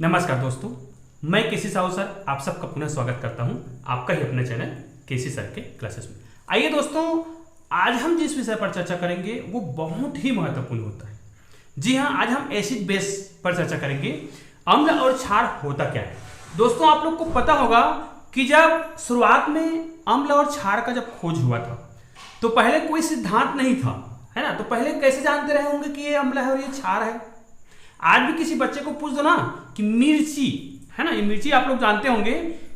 नमस्कार दोस्तों, मैं केसी साहू सर आप सबका पुनः स्वागत करता हूं आपका ही अपने चैनल केसी सर के क्लासेस में। आइए दोस्तों, आज हम जिस विषय पर चर्चा करेंगे वो बहुत ही महत्वपूर्ण होता है। जी हां, आज हम एसिड बेस पर चर्चा करेंगे। अम्ल और क्षार होता क्या है। दोस्तों, आप लोग को पता होगा कि जब शुरुआत में अम्ल और क्षार का जब खोज हुआ था तो पहले कोई सिद्धांत नहीं था, है ना। तो पहले कैसे जानते रहे होंगे कि ये अम्ल है और ये क्षार है। आज भी किसी बच्चे को पूछ दो ना कि मिर्ची है ना, ये मिर्ची आप लोग जानते होंगे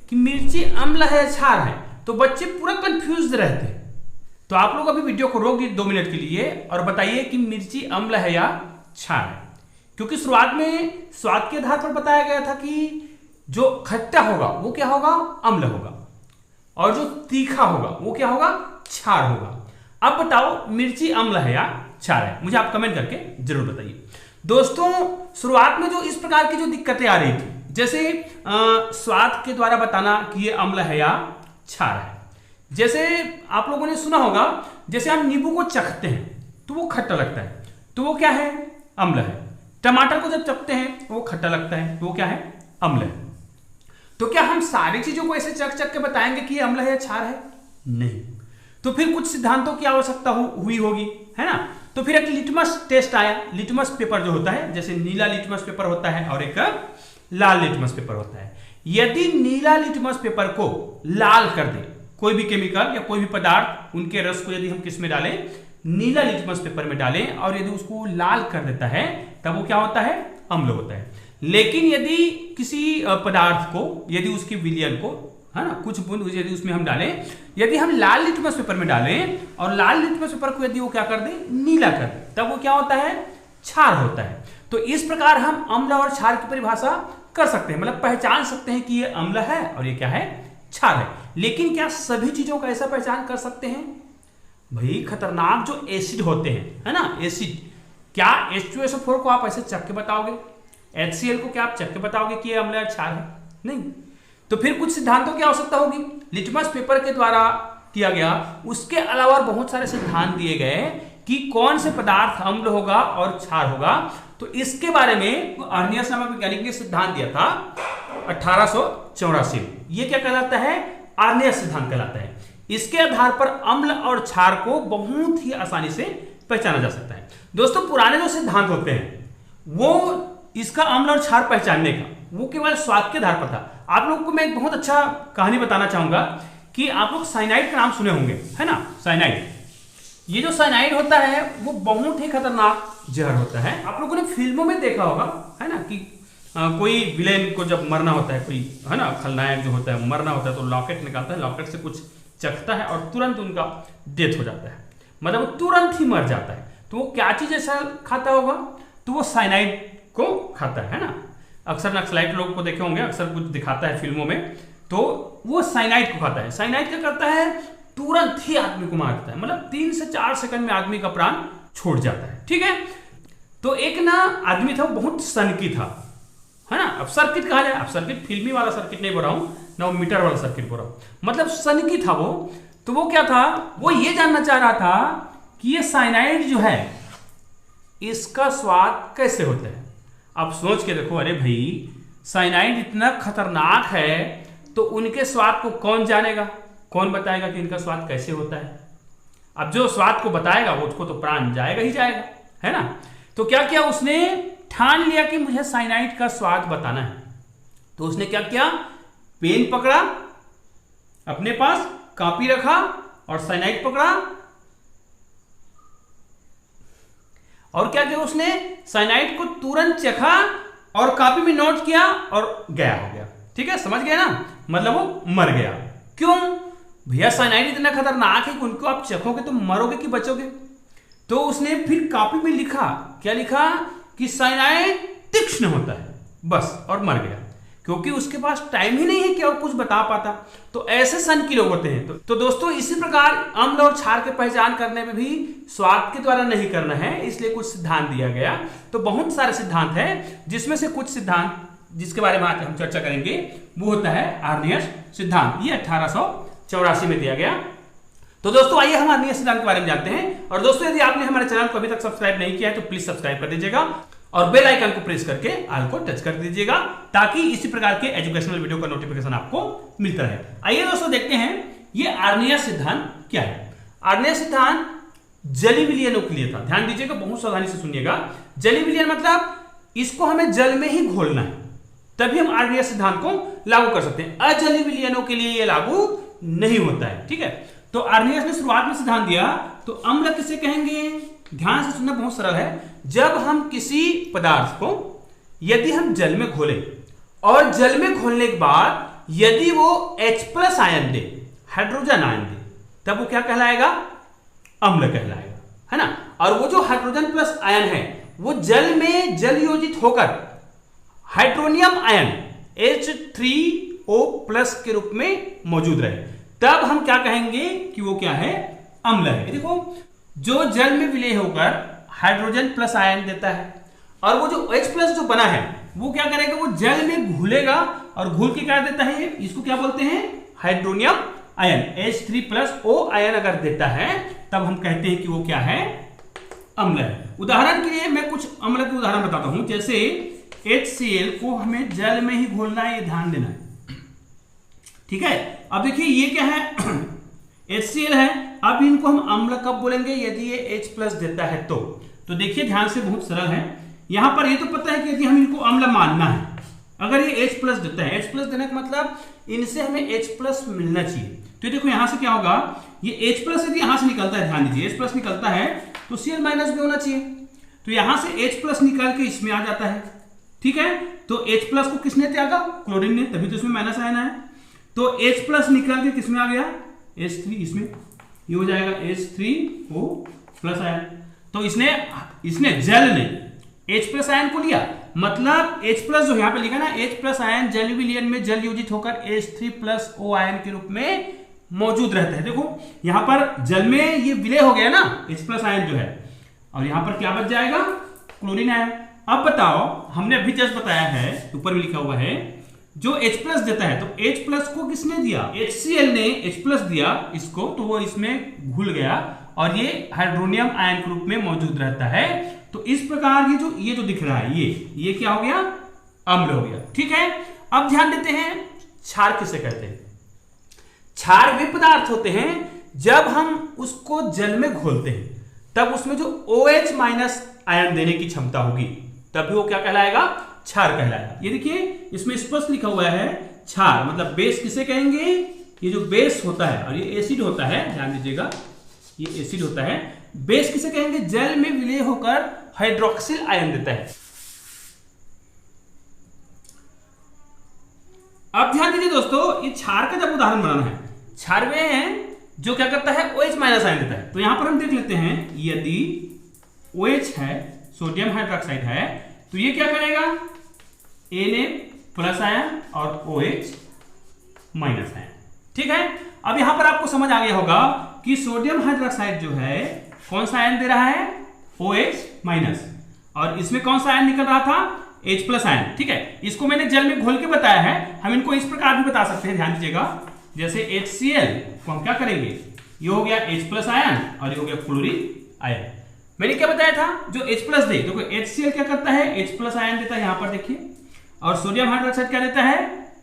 कि मिर्ची अम्ल है क्षार है, तो बच्चे पूरा कंफ्यूज रहते हैं। तो आप लोग अभी वीडियो को रोक दीजिए 2 मिनट के लिए और बताइए कि मिर्ची अम्ल है या क्षार है। क्योंकि शुरुआत में स्वाद के आधार पर बताया गया था कि जो खट्टा होगा वो क्या होगा, अम्ल होगा, और जो तीखा होगा वो क्या होगा, क्षार होगा। अब बताओ मिर्ची अम्ल है या क्षार है, मुझे आप कमेंट करके जरूर बताइए। दोस्तों, शुरुआत में जो इस प्रकार की जो दिक्कतें आ रही थी, जैसे स्वाद के द्वारा बताना कि ये अम्ल है या क्षार है। जैसे आप लोगों ने सुना होगा, जैसे हम नींबू को चखते हैं तो वो खट्टा लगता है, तो वो क्या है, अम्ल है। टमाटर को जब चखते हैं तो वो खट्टा लगता है, तो वो क्या है, अम्ल है। तो क्या हम सारी चीजों को ऐसे चख चख के बताएंगे कि ये अम्ल है या क्षार है? नहीं। तो फिर कुछ सिद्धांतों की आवश्यकता हुई होगी, है ना। तो फिर एक लिटमस टेस्ट आया। लिटमस पेपर जो होता है, जैसे नीला लिटमस पेपर होता है और एक लाल लिटमस पेपर होता है। यदि नीला लिटमस पेपर को लाल कर दे कोई भी केमिकल या कोई भी पदार्थ, उनके रस को यदि हम किस में डालें, नीला लिटमस पेपर में डालें, और यदि उसको लाल कर देता है तब वो क्या होता है, अम्ल होता है। लेकिन यदि किसी पदार्थ को, यदि उसकी विलयन को, है ना, कुछ बूंद यदि उसमें हम डालें, यदि हम लाल लिटमस पेपर में डालें और लाल लिटमस पेपर को यदि वो क्या कर दे, नीला कर दे, तब वो क्या होता है, क्षार होता है। तो इस प्रकार हम अम्ल और क्षार की परिभाषा कर सकते हैं, मतलब पहचान सकते हैं कि ये अम्ल है और ये क्या है, क्षार है। लेकिन क्या सभी चीजों का ऐसा पहचान कर सकते हैं? भाई खतरनाक जो एसिड होते हैं, है ना, एसिड, क्या H2SO4 को आप ऐसे चख के बताओगे? HCl को क्या आप चख के बताओगे कि ये अम्ल और क्षार है? नहीं। तो फिर कुछ सिद्धांतों की आवश्यकता होगी। लिटमस पेपर के द्वारा किया गया, उसके अलावा बहुत सारे सिद्धांत दिए गए कि कौन से पदार्थ अम्ल होगा और क्षार होगा। तो इसके बारे में अर्नियस नामक वैज्ञानिक ने सिद्धांत दिया था 1884। ये क्या कहलाता है, अर्नियस सिद्धांत कहलाता है। इसके आधार पर अम्ल और क्षार को बहुत ही आसानी से पहचाना जा सकता है। दोस्तों, पुराने जो सिद्धांत होते हैं वो इसका अम्ल और क्षार पहचानने का, वो केवल स्वाद के आधार पर था। आप लोगों को मैं एक बहुत अच्छा कहानी बताना चाहूंगा कि आप लोग साइनाइड का नाम सुने होंगे, है ना, साइनाइड। ये जो साइनाइड होता है वो बहुत ही खतरनाक जहर होता है। आप लोगों ने फिल्मों में देखा होगा, है ना, कि कोई विलेन को जब मरना होता है, कोई, है ना, खलनायक जो होता है मरना होता है, तो लॉकेट निकालता है, लॉकेट से कुछ चखता है और तुरंत उनका डेथ हो जाता है, मतलब वो तुरंत ही मर जाता है। तो वो क्या चीज ऐसा खाता होगा, तो वो साइनाइड को खाता है ना। अक्सर नक्सलाइट लोग को देखे होंगे, अक्सर कुछ दिखाता है फिल्मों में, तो वो साइनाइड को खाता है। साइनाइड क्या करता है, तुरंत ही आदमी को मार देता है, मतलब 3 से 4 सेकंड में आदमी का प्राण छोड़ जाता है, ठीक है। तो एक ना आदमी था, वो बहुत सनकी था, है ना। अब सर्किट कहा जाए, अब सर्किट फिल्मी वाला सर्किट नहीं बोल रहा हूं ना, वो मीटर वाला सर्किट बोल रहा हूं, मतलब सनकी था वो। तो वो क्या था, वो ये जानना चाह रहा था कि ये साइनाइड जो है इसका स्वाद कैसे होता है। अब सोच के देखो, अरे भाई साइनाइड इतना खतरनाक है तो उनके स्वाद को कौन जानेगा, कौन बताएगा कि इनका स्वाद कैसे होता है। अब जो स्वाद को बताएगा वो उसको तो प्राण जाएगा ही जाएगा, है ना। तो क्या किया उसने, ठान लिया कि मुझे साइनाइड का स्वाद बताना है। तो उसने क्या किया, पेन पकड़ा, अपने पास कॉपी रखा और साइनाइड पकड़ा, और क्या किया उसने, साइनाइड को तुरंत चखा और कॉपी में नोट किया और गया हो गया, ठीक है, समझ गए ना, मतलब वो मर गया। क्यों भैया, साइनाइड इतना खतरनाक है कि उनको आप चखोगे तो मरोगे कि बचोगे। तो उसने फिर कॉपी में लिखा, क्या लिखा, कि साइनाइड तीक्ष्ण होता है, बस, और मर गया, क्योंकि उसके पास टाइम ही नहीं है कि और कुछ बता पाता। तो ऐसे सनकी लोग होते हैं। तो दोस्तों, इसी प्रकार अम्ल और क्षार की पहचान करने में भी स्वाद के द्वारा नहीं करना है, इसलिए कुछ सिद्धांत दिया गया। तो बहुत सारे सिद्धांत हैं, जिसमें से कुछ सिद्धांत जिसके बारे में आज हम चर्चा करेंगे वो होता है अर्नियस सिद्धांत। ये 1884 में दिया गया। तो दोस्तों, आइए हम अर्नियस सिद्धांत के बारे में जानते हैं। और दोस्तों, यदि आपने हमारे चैनल को अभी तक सब्सक्राइब नहीं किया है तो प्लीज सब्सक्राइब कर दीजिएगा और बेल आइकन को प्रेस करके ऑल को टच कर दीजिएगा ताकि इसी प्रकार के एजुकेशनल वीडियो का नोटिफिकेशन आपको मिलता रहे। आइए दोस्तों देखते हैं ये आर्नियस सिद्धांत क्या है। आर्नियस सिद्धांत जली विलयनों के लिए था। ध्यान दीजिएगा, बहुत सावधानी से सुनिएगा। जली विलयन मतलब इसको हमें जल में ही घोलना है, तभी हम आर्नियस सिद्धांत को लागू कर सकते हैं। अजली विलयनों के लिए यह लागू नहीं होता है। ठीक है, तो आर्नियस ने शुरुआत में सिद्धांत दिया। तो अम्ल किसे कहेंगे? ध्यान से सुनना, बहुत सरल है। जब हम किसी पदार्थ को यदि हम जल में घोलें और जल में घोलने के बाद यदि वो H+ आयन दे, हाइड्रोजन आयन दे, तब वो क्या कहलाएगा? अम्ल कहलाएगा, है ना। और वो जो हाइड्रोजन प्लस आयन है वो जल में जल योजित होकर हाइड्रोनियम आयन H3O+ के रूप में मौजूद रहे, तब हम क्या कहेंगे कि वो क्या है? अम्ल है। देखो, जो जल में विलय होकर हाइड्रोजन प्लस आयन देता है और वो जो H+ जो बना है वो क्या करेगा? वो जल में घुलेगा और घुल के क्या देता है? इसको क्या बोलते हैं? हाइड्रोनियम आयन H3+O आयन अगर देता है तब हम कहते हैं कि वो क्या है? अम्ल है। उदाहरण के लिए मैं कुछ अम्ल के उदाहरण बताता हूं। जैसे HCl को हमें जल में ही घोलना है, ये ध्यान देना है। ठीक है, अब देखिए ये क्या है? HCl है। अब इनको हम अम्ल कब बोलेंगे? यदि ये H+ देता है तो देखिए ध्यान से, बहुत सरल है। यहां पर ये तो पता है कि यदि हम इनको अम्ल मानना है, अगर ये H+ देता है, H+ देने का मतलब इनसे हमें H+ मिलना चाहिए। तो देखो यहां से क्या होगा? ये H+ यदि यहां से निकलता है, ध्यान दीजिए, H+ निकलता है तो Cl- भी होना चाहिए। तो यहां से H+ निकाल के इसमें आ जाता है। ठीक है, तो H+ को किसने त्यागा? क्लोरीन ने, तभी तो इसमें माइनस आयन है। तो H+ निकाल के किसमें आ गया? H3, इसमें ये हो जाएगा H3O+ आयन। तो इसने जल ने H+ आयन को लिया, मतलब H+ जो यहां पे लिखा ना, H+ आयन जल विलयन में जल योजित होकर H3+O आयन के रूप में मौजूद रहता है। देखो यहां पर जल में ये विलय हो गया ना H+ आयन जो है, और यहां पर क्या बच जाएगा? Chlorine ion. अब बताओ, हमने अभी जस्ट बताया है, ऊपर भी लिखा हुआ है, जो H+ देता है, तो H+ को किसने दिया? HCl ने H+ दिया इसको, तो वो इसमें घुल गया और ये हाइड्रोनियम आयन के रूप में मौजूद रहता है। तो इस प्रकार ये जो दिख रहा है ये क्या हो गया? अम्ल हो गया। ठीक है, अब ध्यान देते हैं क्षार किसे कहते हैं। क्षार वे पदार्थ होते हैं जब हम उसको जल में घोलते हैं तब उसमें जो OH- आयन देने की क्षमता होगी, तभी वो क्या कहलाएगा? क्षार कहलाएगा। ये देखिए इसमें स्पष्ट लिखा हुआ है क्षार, मतलब बेस किसे कहेंगे? ये जो बेस होता है और ये एसिड होता है, ध्यान दीजिएगा, ये एसिड होता है। बेस किसे कहेंगे? जल में विलय होकर हाइड्रोक्सिल आयन देता है। अब ध्यान दीजिए दोस्तों, ये क्षार का जब उदाहरण बनाना है, क्षार वे हैं जो क्या करता है? OH- आयन देता है। तो यहां पर हम देख लेते हैं, यदि OH है, सोडियम हाइड्रोक्साइड है, तो ये क्या करेगा? Na+ आयन और OH- आयन। ठीक है, अब यहां पर आपको समझ आ गया होगा कि सोडियम हाइड्रोक्साइड जो है कौन सा आयन दे रहा है? OH-, और इसमें कौन सा आयन निकल रहा था? H+ ion. ठीक है, इसको मैंने जल में घोल के बताया है, हम इनको इस प्रकार भी बता सकते हैं। ध्यान दीजिएगा, जैसे HCl को हम क्या करेंगे? ये हो गया H+ आयन और ये हो गया क्लोरीन आयन। मैंने क्या बताया था? जो H+ दे, देखो HCl क्या करता है? H+ आयन देता है, यहां पर देखिए, और सोडियम हाइड्रोक्साइड क्या देता है?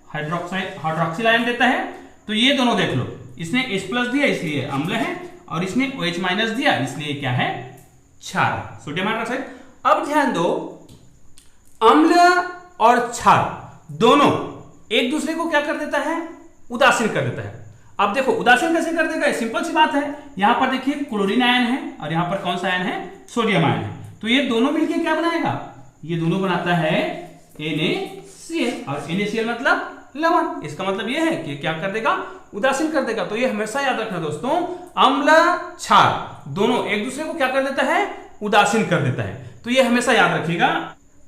हाइड्रोक्सिल आयन देता है। तो ये दोनों देख लो, इसने H+ दिया इसलिए अम्ल है, और इसने OH- दिया इसलिए क्या है? क्षार, सोडियम हाइड्रोक्साइड। अब ध्यान दो, अम्ल और क्षार दोनों एक दूसरे को क्या कर देता है? उदासीन कर देता है। अब देखो उदासीन कैसे कर देगा? सिंपल सी बात है, यहां पर देखिए क्लोरीन आयन है और यहां पर कौन सा आयन है? सोडियम आयन है। तो ये दोनों मिलकर क्या बनाएगा? ये दोनों बनाता है NaCl, और NaCl मतलब लवण। इसका मतलब ये है कि क्या कर देगा? उदासीन कर देगा। तो ये हमेशा याद रखना दोस्तों, अम्ल क्षार दोनों एक दूसरे को क्या कर देता है? उदासीन कर देता है। तो ये हमेशा याद रखिएगा।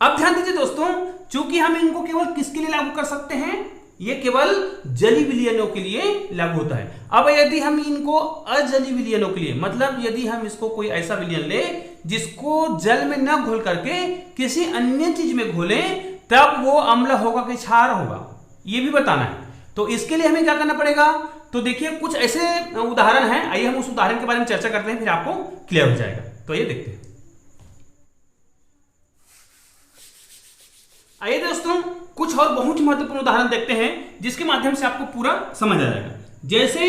अब ध्यान दीजिए दोस्तों, चूंकि हम इनको केवल किसके लिए लागू कर सकते हैं? ये केवल जली विलयनों के लिए लागू होता है। अब यदि हम इनको अजली विलयनों के लिए, मतलब यदि हम इसको कोई ऐसा विलयन ले जिसको जल में न घोल करके किसी अन्य चीज में घोले, तब वो अम्ल होगा कि क्षार होगा, ये भी बताना है। तो इसके लिए हमें क्या करना पड़ेगा? तो देखिए कुछ ऐसे उदाहरण हैं, आइए हम उस उदाहरण के बारे में चर्चा करते हैं, फिर आपको क्लियर हो जाएगा। तो ये देखते हैं। आइए दोस्तों कुछ और बहुत ही महत्वपूर्ण उदाहरण देखते हैं जिसके माध्यम से आपको पूरा समझ आ जाएगा। जैसे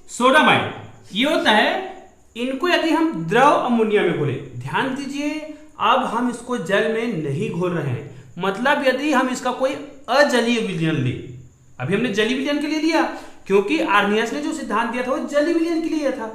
सोडामाइड, ये होता है, इनको यदि हम द्रव अमोनिया में घोले, ध्यान दीजिए अब हम इसको जल में नहीं घोल रहे हैं, मतलब यदि हम इसका कोई अजलीय विलयन ले, अभी हमने जलीय विलयन के लिए लिया क्योंकि आर्नियस ने जो सिद्धांत दिया था वो जलीय विलयन के लिए था,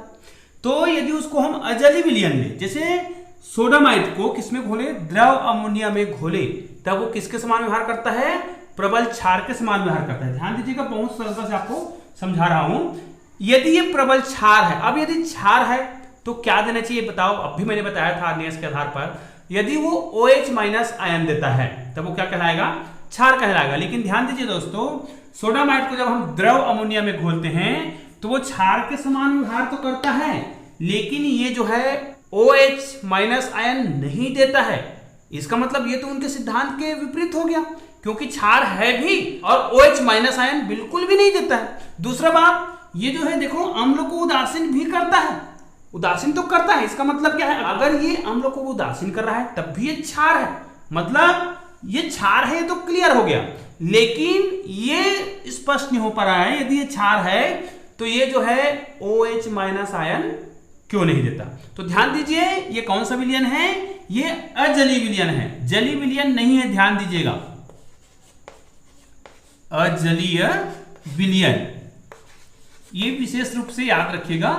तो यदि उसको हम अजलीय विलयन ले, जैसे सोडामाइड को किसमें घोले, द्रव अमोनिया में घोले, तब वो किसके समान व्यवहार करता है, प्रबल क्षार के समान व्यवहार करता है। ध्यान दीजिएगा, बहुत सरलता से आपको समझा रहा हूं। यदि ये प्रबल क्षार है, अब यदि क्षार है तो क्या देना चाहिए बताओ, अब भी मैंने बताया था आर्नियस के आधार पर, यदि वो OH माइनस आयन देता है तब वो क्या कहलाएगा, क्षार कहलाएगा। लेकिन ध्यान दीजिए दोस्तों, सोडामाइड को जब हम द्रव अमोनिया में घोलते हैं तो वो क्षार के समान व्यवहार तो करता है, लेकिन ये जो है OH माइनस आयन नहीं देता है। इसका मतलब ये तो उनके सिद्धांत के विपरीत हो गया, क्योंकि क्षार है भी और OH माइनस आयन बिल्कुल भी नहीं देता है। दूसरा बात, ये जो है देखो अम्ल को उदासीन भी करता है, उदासीन तो करता है, इसका मतलब क्या है, अगर ये अम्ल को उदासीन कर रहा है तब भी ये क्षार है, मतलब ये क्षार है, ये तो क्लियर हो गया। लेकिन ये स्पष्ट नहीं हो पा रहा है, यदि ये क्षार है तो ये जो है OH माइनस आयन क्यों नहीं देता। तो ध्यान दीजिए ये कौन सा विलयन है, ये अजलीय विलयन है, जलीय विलयन नहीं है, ध्यान दीजिएगा, अजलीय विलयन, ये विशेष रूप से याद रखिएगा,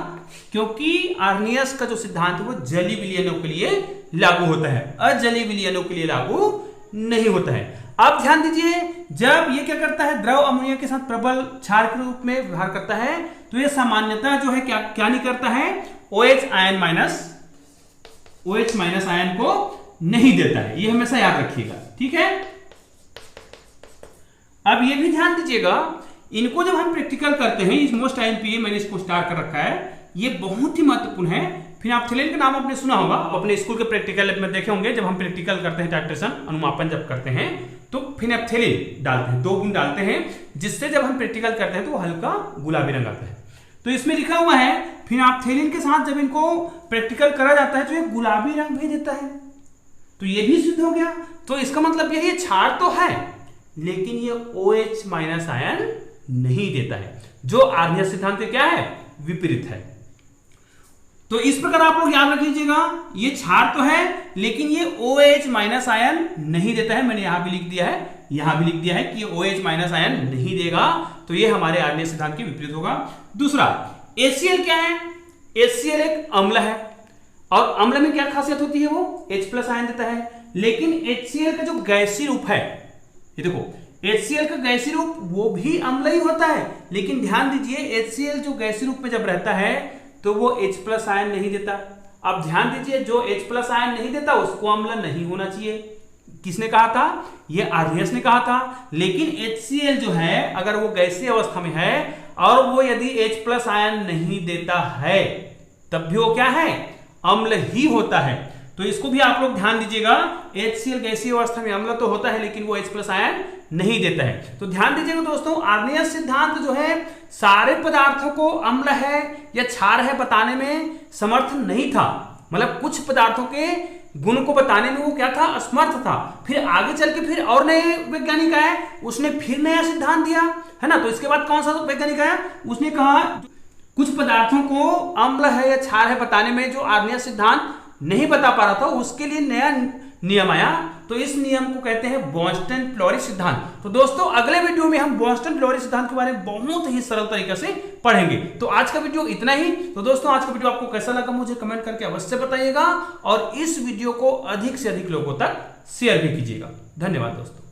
क्योंकि आर्नियस का जो सिद्धांत है वो जलीय विलयनों के लिए लागू होता है, अजलीय विलयनों के लिए लागू नहीं होता है। अब ध्यान दीजिए, जब ये क्या करता है, द्रव अमोनिया के साथ प्रबल क्षार के रूप में व्यवहार करता है, तो ये सामान्यतः जो है क्या नहीं करता है, OH माइनस आयन को नहीं देता है, ये हमेशा याद रखिएगा, ठीक है। अब ये भी ध्यान दीजिएगा, इनको जब हम प्रैक्टिकल करते हैं, इस मोस्ट टाइम पे मैंने इसको स्टार कर रखा है, ये बहुत ही महत्वपूर्ण है। फिनाप्थेलिन का नाम आपने सुना होगा, अपने स्कूल के प्रैक्टिकल में देखे होंगे, जब हम प्रैक्टिकल करते हैं, टाइट्रेशन अनुमापन जब करते हैं तो फिनाप्थेलिन डालते हैं, 2 बूंद डालते हैं, जिससे जब हम प्रैक्टिकल करते हैं तो वो हल्का गुलाबी रंग आता है। तो इसमें लिखा हुआ है फिनाप्थेलिन के साथ जब इनको प्रैक्टिकल करा जाता है तो ये गुलाबी रंग भी देता है, तो ये भी सिद्ध हो गया। तो इसका मतलब यही, क्षार तो है लेकिन ये OH माइनस आयन नहीं देता है, जो आर्नियस सिद्धांत क्या है, विपरीत है। तो इस प्रकार आप लोग याद रख लीजिएगा, ये क्षार तो है लेकिन ये OH माइनस आयन नहीं देता है। मैंने यहां भी लिख दिया है, यहां भी लिख दिया है कि ये OH माइनस आयन नहीं देगा, तो ये हमारे आर्नियस सिद्धांत के विपरीत होगा। दूसरा, HCl क्या है, HCl एक अम्ल है, और अम्ल में क्या खासियत होती है, वो H प्लस आयन देता है। लेकिन HCl का जो गैसीय रूप है, ये देखो HCl का गैसीय रूप वो भी अम्ल ही होता है, लेकिन ध्यान दीजिए HCl जो गैसीय रूप में जब रहता है तो वो H प्लस आयन नहीं देता। अब ध्यान दीजिए, जो H प्लस आयन नहीं देता उसको अम्ल नहीं होना चाहिए। किसने कहा था, ये आर्नियस ने कहा था। लेकिन HCl जो है अगर वो गैसीय अवस्था में है और वो यदि H प्लस आयन नहीं देता है तब भी वो क्या है, अम्ल ही होता है। तो इसको भी आप लोग ध्यान दीजिएगा, HCl गैसीय अवस्था में अम्ल तो होता है लेकिन वो H प्लस आयन नहीं देता है। तो ध्यान दीजिएगा दोस्तों, आर्नियस सिद्धांत जो है सारे पदार्थों को अम्ल है या क्षार है बताने में समर्थ नहीं था, मतलब कुछ पदार्थों के गुण को बताने में वो क्या था, असमर्थ था। फिर आगे चल के फिर और नए वैज्ञानिक आए, उसने फिर नया सिद्धांत दिया, है ना। तो इसके बाद कौन सा वैज्ञानिक आया, उसने कहा कुछ पदार्थों को अम्ल है या क्षार है बताने में जो आर्नियस सिद्धांत नहीं बता पा रहा था, उसके लिए नया नियम आया। तो इस नियम को कहते हैं बोल्स्टन-फ्लोरी सिद्धांत। तो दोस्तों अगले वीडियो में हम बोल्स्टन-फ्लोरी सिद्धांत के बारे में बहुत ही सरल तरीके से पढ़ेंगे। तो आज का वीडियो इतना ही। तो दोस्तों आज का वीडियो आपको कैसा लगा मुझे कमेंट करके अवश्य बताइएगा, और इस वीडियो को अधिक से अधिक लोगों तक शेयर भी कीजिएगा। धन्यवाद दोस्तों।